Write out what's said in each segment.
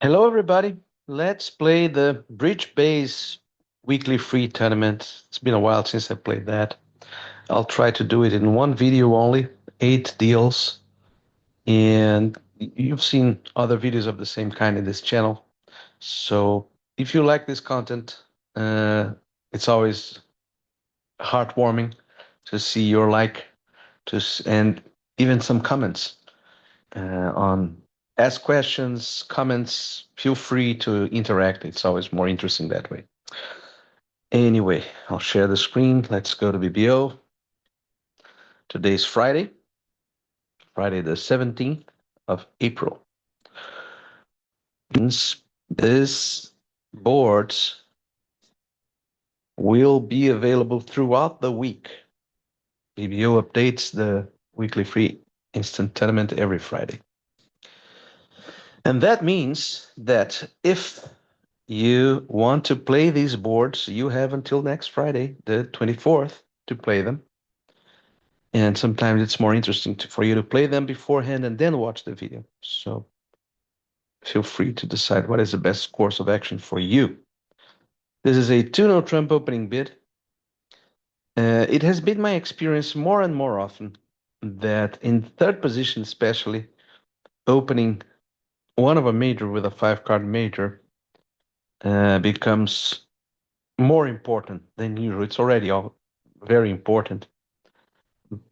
Hello, everybody. Let's play the Bridge Base weekly free tournament. It's been a while since I played that. I'll try to do it in one video only, 8 deals. And you've seen other videos of the same kind in this channel. So if you like this content, uh, it's always heartwarming to see your like and even some comments on ask questions, comments. Feel free to interact. It's always more interesting that way. Anyway, I'll share the screen. Let's go to BBO. Today's Friday, Friday the 17th of April. This boards will be available throughout the week. BBO updates the weekly free instant tournament every Friday. And that means that if you want to play these boards, you have until next Friday, the 24th, to play them. And sometimes it's more interesting for you to play them beforehand and then watch the video. So feel free to decide what is the best course of action for you. This is a 2-no Trump opening bid. It has been my experience more and more often that in third position, especially, opening one of a major with a 5-card major becomes more important than usual. It's already all very important.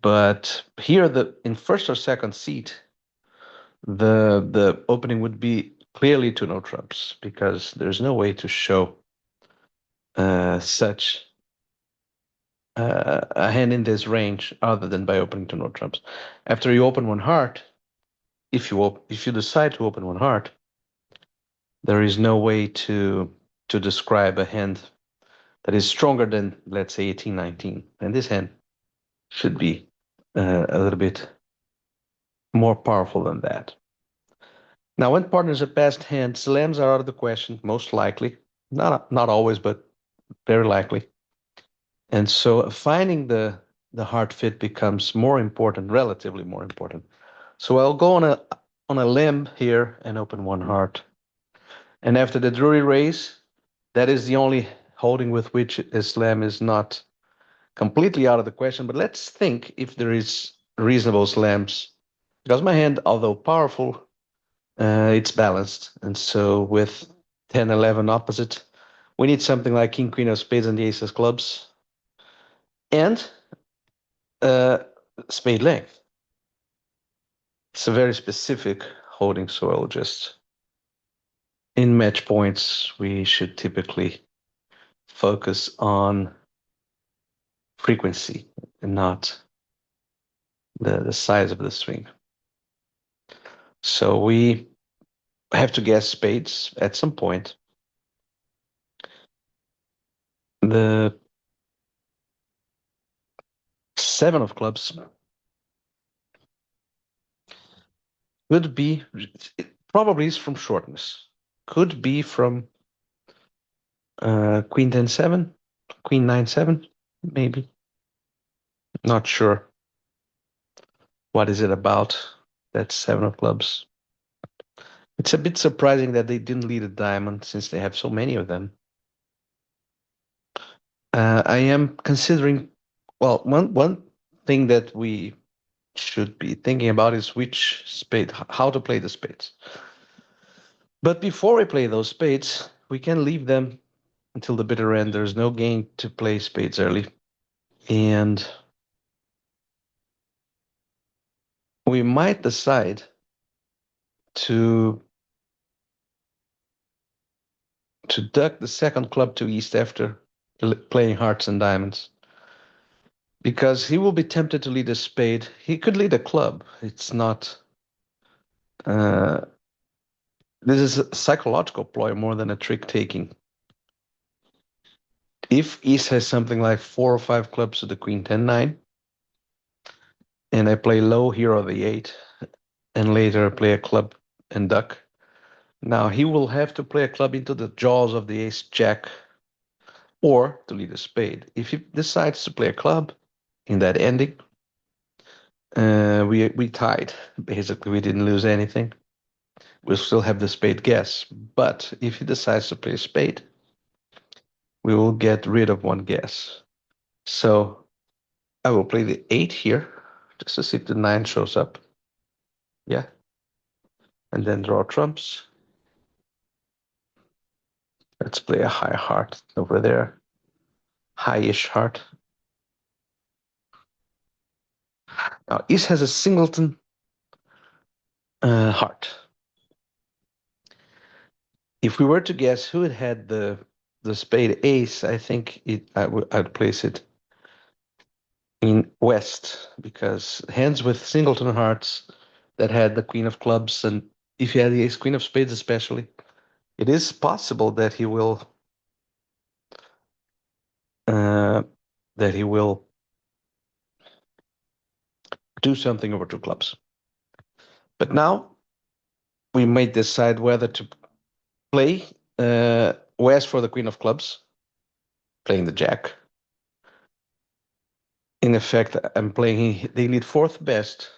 But here, in first or second seat, the opening would be clearly to no trumps because there's no way to show such a hand in this range other than by opening to no trumps. After you open one heart, if you decide to open one heart, there is no way to describe a hand that is stronger than, let's say, 18-19, and this hand should be a little bit more powerful than that. Now, when partners are passed hand, slams are out of the question, most likely. Not always, but very likely. And so finding the heart fit becomes more important, relatively more important. So I'll go on a limb here and open one heart. And after the Drury raise, that is the only holding with which Islam is not completely out of the question. But let's think if there is reasonable slams. Because my hand, although powerful, it's balanced. And so with 10, 11 opposite, we need something like King, Queen of Spades and the Ace of Clubs and spade length. It's a very specific holding, so I'll just, in match points, we should typically focus on frequency and not the size of the swing. So we have to guess spades at some point. The 7 of clubs could be, it probably is from shortness. Could be from Queen 10-7, Queen 9-7, maybe. Not sure. What is it about that 7 of clubs? It's a bit surprising that they didn't lead a diamond since they have so many of them. I am considering, well, one thing that we should be thinking about is which spade, how to play the spades. But before we play those spades, we can leave them until the bitter end. There's no gain to play spades early. And we might decide to duck the second club to east after playing hearts and diamonds. Because he will be tempted to lead a spade. He could lead a club. It's not... this is a psychological ploy more than a trick taking. If East has something like 4 or 5 clubs to the Queen 10-9, and I play low hero the 8, and later play a club and duck, now he will have to play a club into the jaws of the Ace Jack or to lead a spade. If he decides to play a club in that ending, we tied. Basically, we didn't lose anything. we'll still have the spade guess. But if he decides to play a spade, we will get rid of one guess. So I will play the 8 here, just to see if the 9 shows up. Yeah. And then draw trumps. Let's play a high heart over there. High-ish heart. Now, Ace has a singleton heart. If we were to guess who had the spade ace, I think I'd place it in West, because hands with singleton hearts that had the queen of clubs, and if you had the ace queen of spades especially, it is possible that he will uh, do something over two clubs. But now we might decide whether to play West for the queen of clubs, playing the jack. In effect, I'm playing the elite fourth best,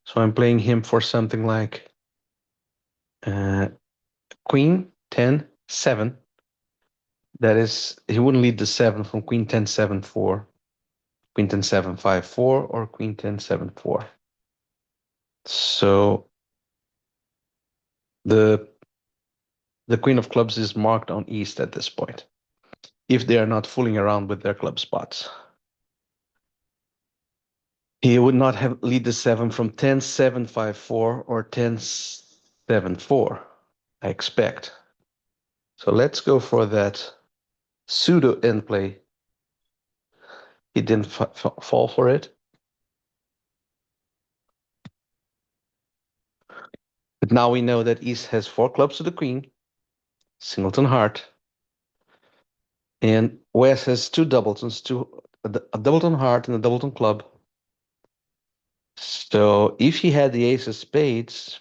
so I'm playing him for something like queen 10 7. That is, he wouldn't lead the 7 from queen 10 7 4, queen 10 7 5 4, or queen 10 7 4. So the queen of clubs is marked on East at this point, if they are not fooling around with their club spots. He would not have lead the 7 from 10 7 5 4 or 10 7 4, I expect. So let's go for that pseudo end play. He didn't fall for it. But now we know that East has 4 clubs to the queen, singleton heart, and West has 2 doubletons, a doubleton heart and a doubleton club. So if he had the ace of spades,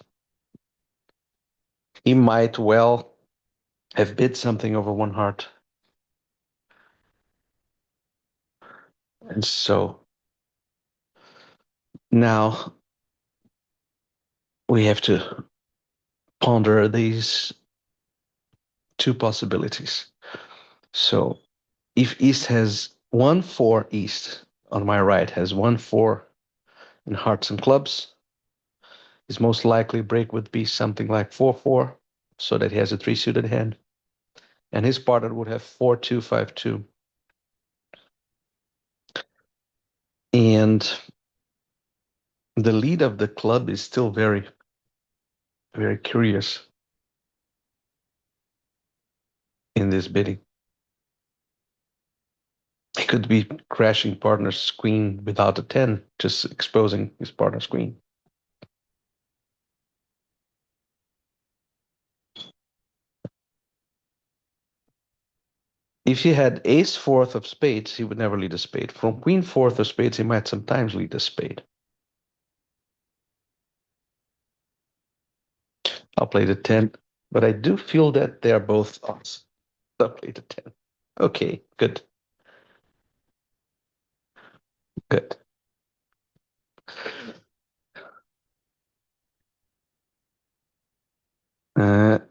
he might well have bid something over one heart. And so now we have to ponder these two possibilities. So if East has 1-4, East on my right has 1-4 in hearts and clubs, his most likely break would be something like 4-4, so that he has a 3-suited hand. And his partner would have 4-2, 5-2. And the lead of the club is still very, very curious in this bidding. He could be crashing partner's queen without a 10, just exposing his partner's queen. If he had ace fourth of spades, he would never lead a spade. From queen fourth of spades, he might sometimes lead a spade. I'll play the 10, but I do feel that they are both odds. I'll play the 10. Okay, good. Good.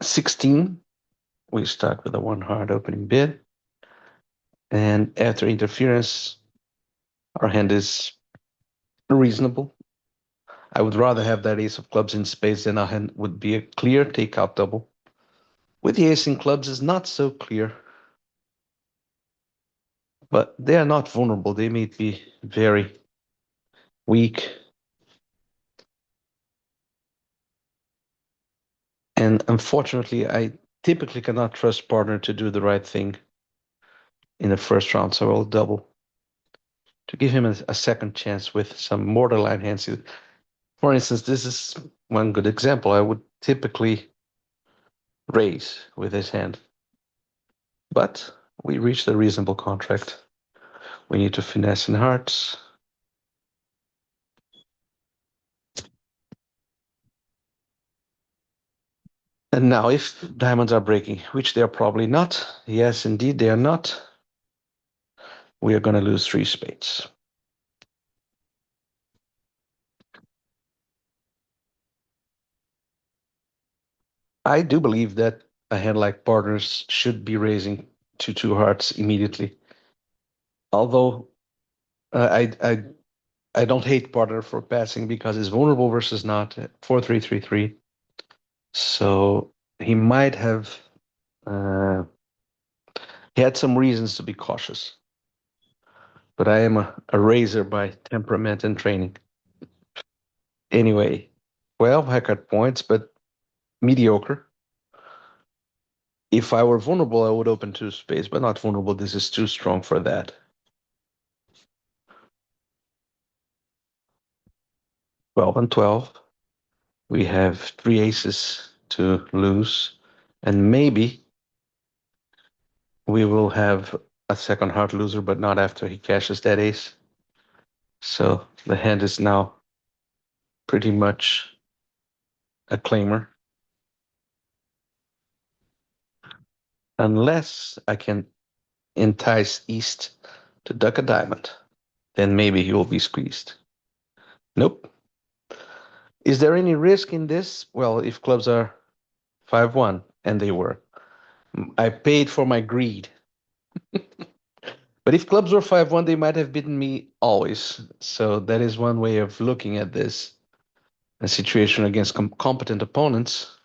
16, we start with a one hard opening bid. And after interference, our hand is reasonable. I would rather have that ace of clubs in spades than our hand would be a clear takeout double. With the ace in clubs is not so clear, but they are not vulnerable. They may be very weak. And unfortunately, I typically cannot trust partner to do the right thing in the first round, so I will double to give him a second chance with some borderline hands. For instance, this is one good example. I would typically raise with his hand, but we reached a reasonable contract. We need to finesse in hearts. And now, if diamonds are breaking, which they are probably not, yes, indeed, they are not, we are going to lose 3 spades. I do believe that a hand like partners should be raising to two hearts immediately. Although I don't hate partner for passing because he's vulnerable versus not 4-3-3-3. So he might have uh, he had some reasons to be cautious. But I am a raiser by temperament and training. Anyway, well, I got points, but mediocre. If I were vulnerable, I would open two space, but not vulnerable. This is too strong for that. 12 and 12. We have three aces to lose, and maybe we will have a second heart loser, but not after he cashes that ace. So the hand is now pretty much a claimer, unless I can entice East to duck a diamond. Then maybe he will be squeezed. Nope. Is there any risk in this? Well, if clubs are 5-1, and they were, I paid for my greed. But if clubs were 5-1, they might have beaten me always. So that is one way of looking at this. A situation against competent opponents.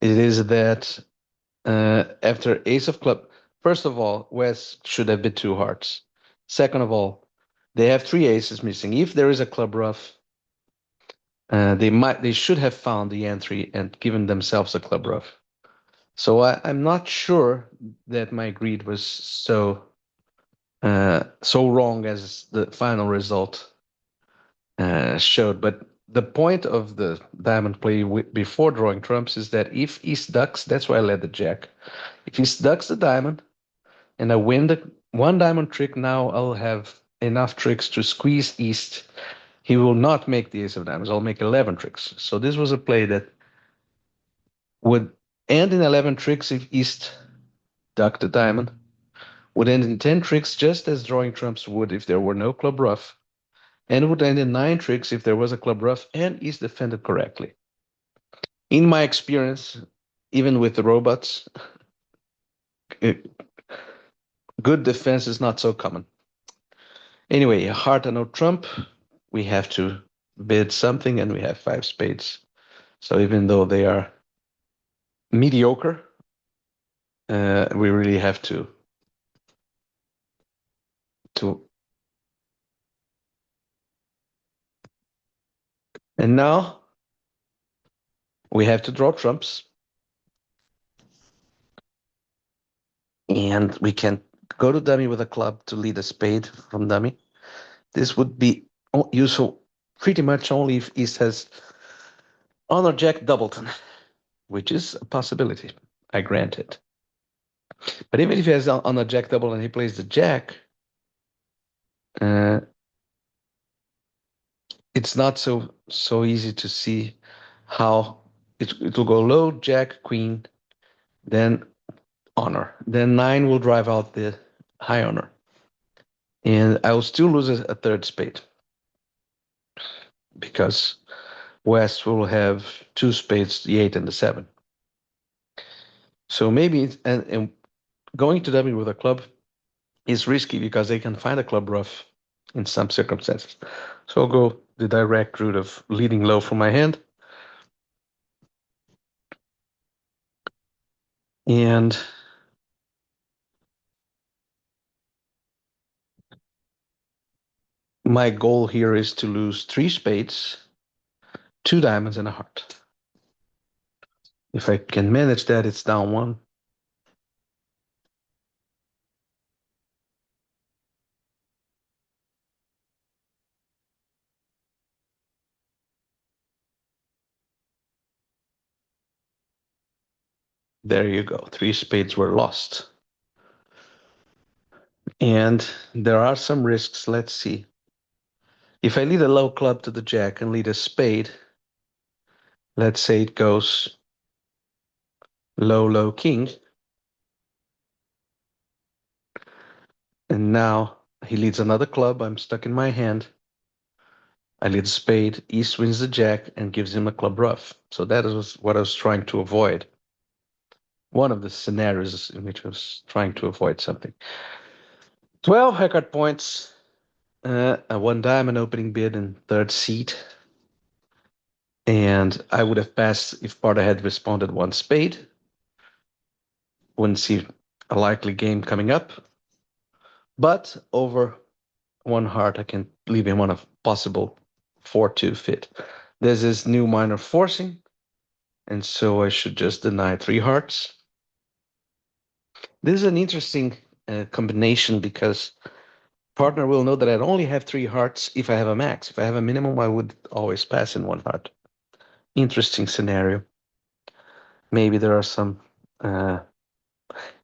It is that after ace of club, first of all, West should have been two hearts. Second of all, they have three aces missing. If there is a club rough, they should have found the entry and given themselves a club rough. So I'm not sure that my greed was so wrong as the final result showed. But the point of the diamond play before drawing trumps is that if East ducks, that's why I led the jack. If East ducks the diamond and I win the one diamond trick, now I'll have enough tricks to squeeze East. He will not make the ace of diamonds. I'll make 11 tricks. So this was a play that would end in 11 tricks if East ducked the diamond, would end in 10 tricks just as drawing trumps would if there were no club rough, and would end in 9 tricks if there was a club rough and East defended correctly. In my experience, even with the robots, good defense is not so common. Anyway, heart and no trump, we have to bid something, and we have 5 spades. So even though they are mediocre, we really have to. And now we have to draw trumps, and we can go to dummy with a club to lead a spade from dummy. This would be useful pretty much only if East has honor jack doubleton, which is a possibility. I grant it. But even if he has honor jack double and he plays the jack, uh, it's not so easy to see how it will go low, jack, queen, then honor. Then 9 will drive out the high honor. And I will still lose a third spade because West will have 2 spades, the 8 and the 7. So maybe, and going to dummy with a club is risky because they can find a club rough in some circumstances. So I'll go the direct route of leading low from my hand. And my goal here is to lose 3 spades, 2 diamonds, and a heart. If I can manage that, it's down 1. There you go. 3 spades were lost. And there are some risks. Let's see. If I lead a low club to the jack and lead a spade, let's say it goes low, low, king. And now he leads another club. I'm stuck in my hand. I lead spade, he swings the jack and gives him a club rough. So that is what I was trying to avoid. One of the scenarios in which I was trying to avoid something. 12 haircut points, a one diamond opening bid in third seat. And I would have passed if Parta had responded one spade. Wouldn't see a likely game coming up. But over one heart, I can leave him on a possible 4-2 fit. There's this new minor forcing, and so I should just deny three hearts. This is an interesting combination because partner will know that I only have three hearts if I have a max. If I have a minimum, I would always pass in one heart. Interesting scenario. Maybe there are some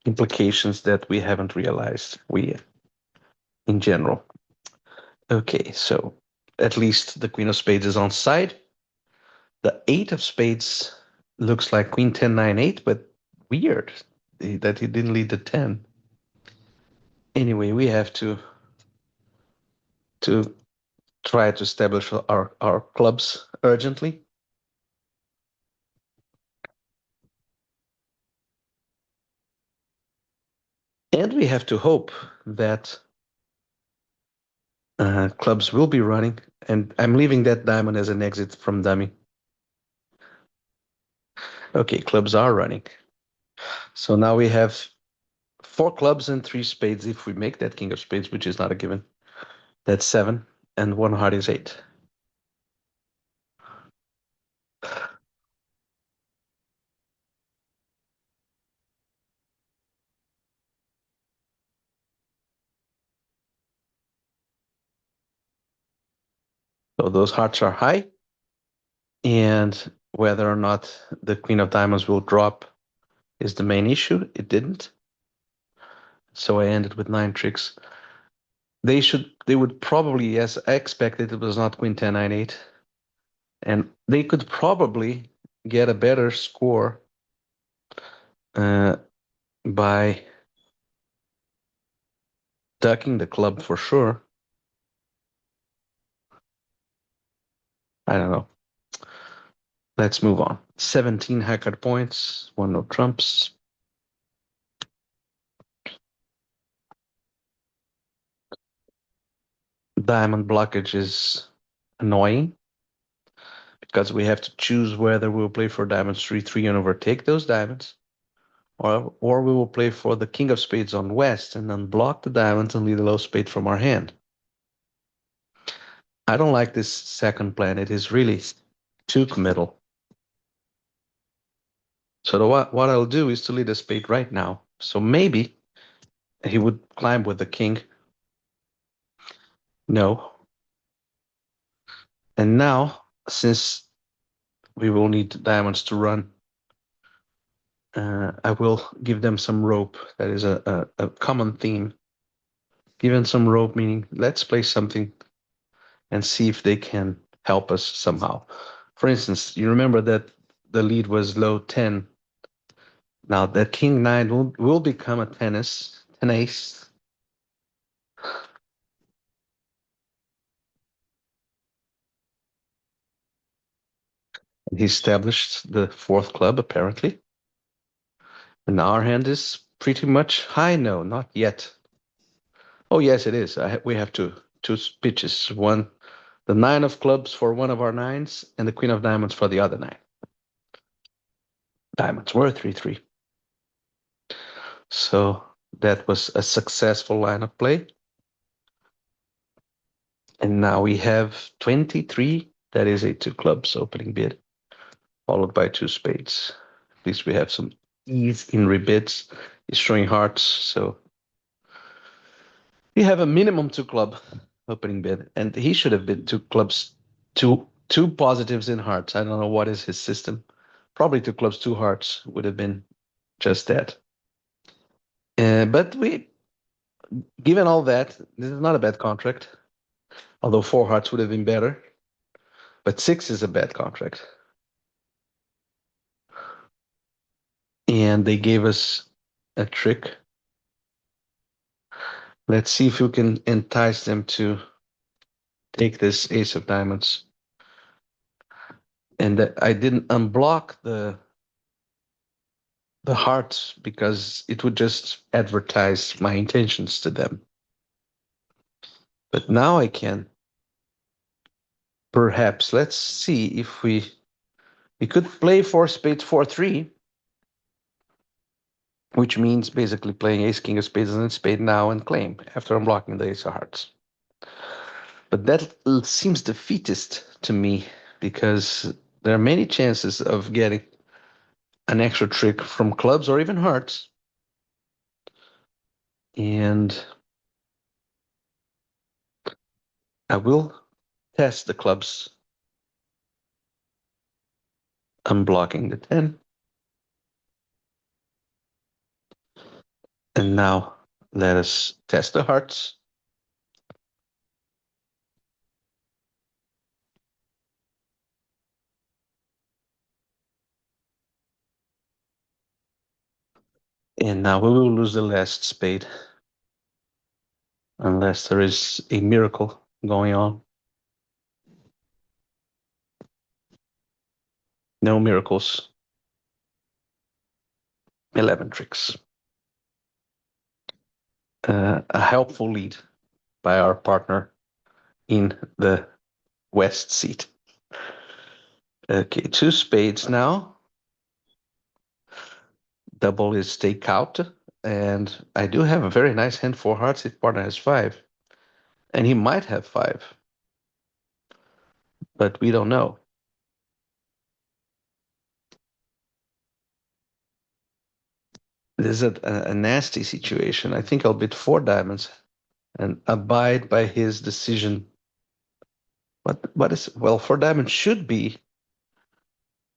implications that we haven't realized, we in general. Okay, so at least the queen of spades is on side. The eight of spades looks like queen 10 9 8, but weird that he didn't lead the 10. Anyway, we have to try to establish our clubs urgently. And we have to hope that clubs will be running. And I'm leaving that diamond as an exit from dummy. Okay, clubs are running. So now we have four clubs and three spades if we make that king of spades, which is not a given. That's seven, and one heart is eight. So those hearts are high, and whether or not the queen of diamonds will drop is the main issue. It didn't. So I ended with nine tricks. They would probably, yes, I expected it was not queen 10 9 8. And they could probably get a better score uh, by ducking the club for sure. I don't know. Let's move on. 17 haircut points, one no trumps. Diamond blockage is annoying because we have to choose whether we'll play for diamonds 3-3 and overtake those diamonds, or we will play for the king of spades on west and unblock the diamonds and leave the low spade from our hand. I don't like this second plan. It is really too committal. So what I'll do is to lead a spade right now. So maybe he would climb with the king. No. And now, since we will need diamonds to run, I will give them some rope. That is a common theme. Give them some rope, meaning let's play something and see if they can help us somehow. For instance, you remember that the lead was low 10. Now that king 9 will become a 10 ace. He established the fourth club, apparently. And our hand is pretty much high. No, not yet. Oh, yes, it is. We have two pitches. One, the nine of clubs for one of our nines, and the queen of diamonds for the other nine. Diamonds were 3-3. So that was a successful line of play. And now we have 23. That is a two clubs opening bid, followed by two spades. At least we have some ease in rebids. He's showing hearts, so we have a minimum two club opening bid, and he should have been two clubs, two positives in hearts. I don't know what is his system. Probably two clubs, two hearts would have been just that. But given all that, this is not a bad contract. Although four hearts would have been better, but six is a bad contract. And they gave us a trick. Let's see if we can entice them to take this ace of diamonds, and that I didn't unblock the hearts because it would just advertise my intentions to them. But now I can perhaps, let's see if we could play four spades 4-3, which means basically playing ace king of spades and spade now and claim after unblocking the ace of hearts. But that seems defeatist to me because there are many chances of getting an extra trick from clubs or even hearts. And I will test the clubs unblocking the 10. And now let us test the hearts. And now we will lose the last spade unless there is a miracle going on. No miracles. 11 tricks. A helpful lead by our partner in the west seat. Okay, 2 spades now. Double is take out. And I do have a very nice hand for hearts if partner has 5. And he might have 5. But we don't know. This is a nasty situation. I think I'll bid 4 diamonds and abide by his decision. What is, well, 4 diamonds should be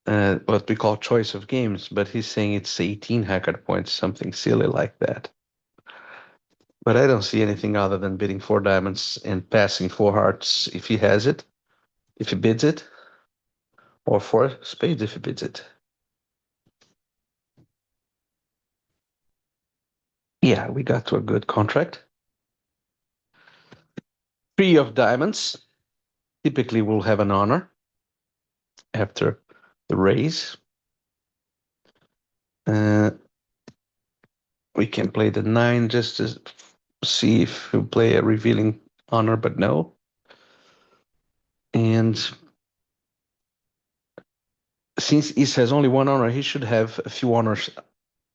what we call choice of games, but he's saying it's 18 hacker points, something silly like that. But I don't see anything other than bidding 4 diamonds and passing 4 hearts if he has it, if he bids it, or 4 spades if he bids it. Yeah, we got to a good contract. 3 of diamonds. Typically, we'll have an honor after the raise. We can play the 9 just to see if we play a revealing honor, but no. And since East has only 1 honor, he should have a few honors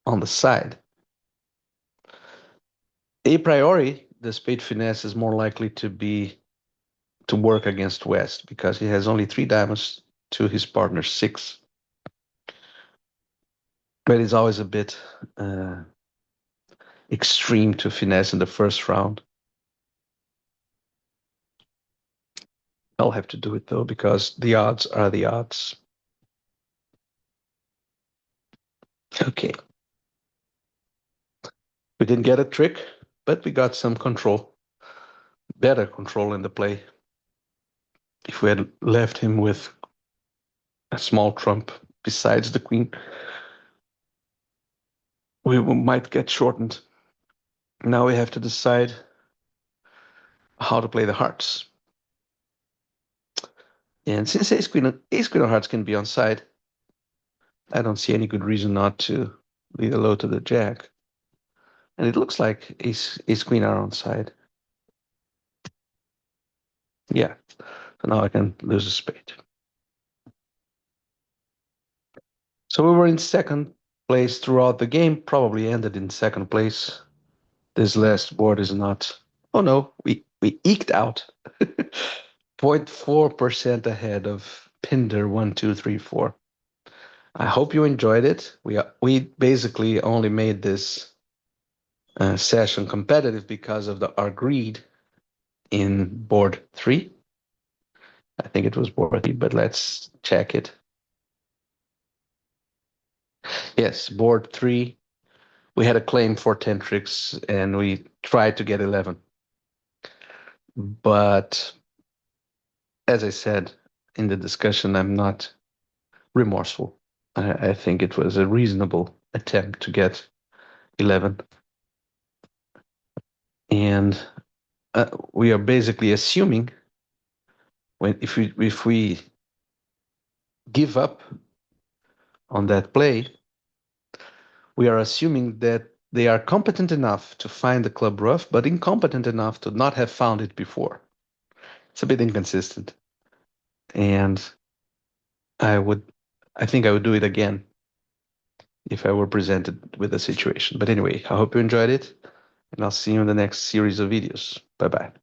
on the side. A priori, the spade finesse is more likely to work against West because he has only 3 diamonds to his partner's 6. But it's always a bit extreme to finesse in the first round. I'll have to do it though because the odds are the odds. Okay. We didn't get a trick, but we got some control. Better control in the play. If we had left him with a small trump besides the queen, we might get shortened. Now we have to decide how to play the hearts. And since ace queen of hearts can be on side, I don't see any good reason not to lead a low to the jack. And it looks like ace queen are on side. Yeah, so now I can lose a spade. So we were in second place throughout the game, probably ended in second place. This last board is not. Oh no, we eked out 0.4% ahead of Pinder 1, 2, 3, 4. I hope you enjoyed it. We basically only made this session competitive because of our greed in board 3. I think it was board 3, but let's check it. Yes, board 3. We had a claim for 10 tricks and we tried to get 11. But as I said in the discussion, I'm not remorseful. I think it was a reasonable attempt to get 11. And we are basically assuming if we give up on that play, we are assuming that they are competent enough to find the club rough, but incompetent enough to not have found it before. It's a bit inconsistent. And I would, I think I would do it again if I were presented with a situation. But anyway, I hope you enjoyed it, and I'll see you in the next series of videos. Bye bye.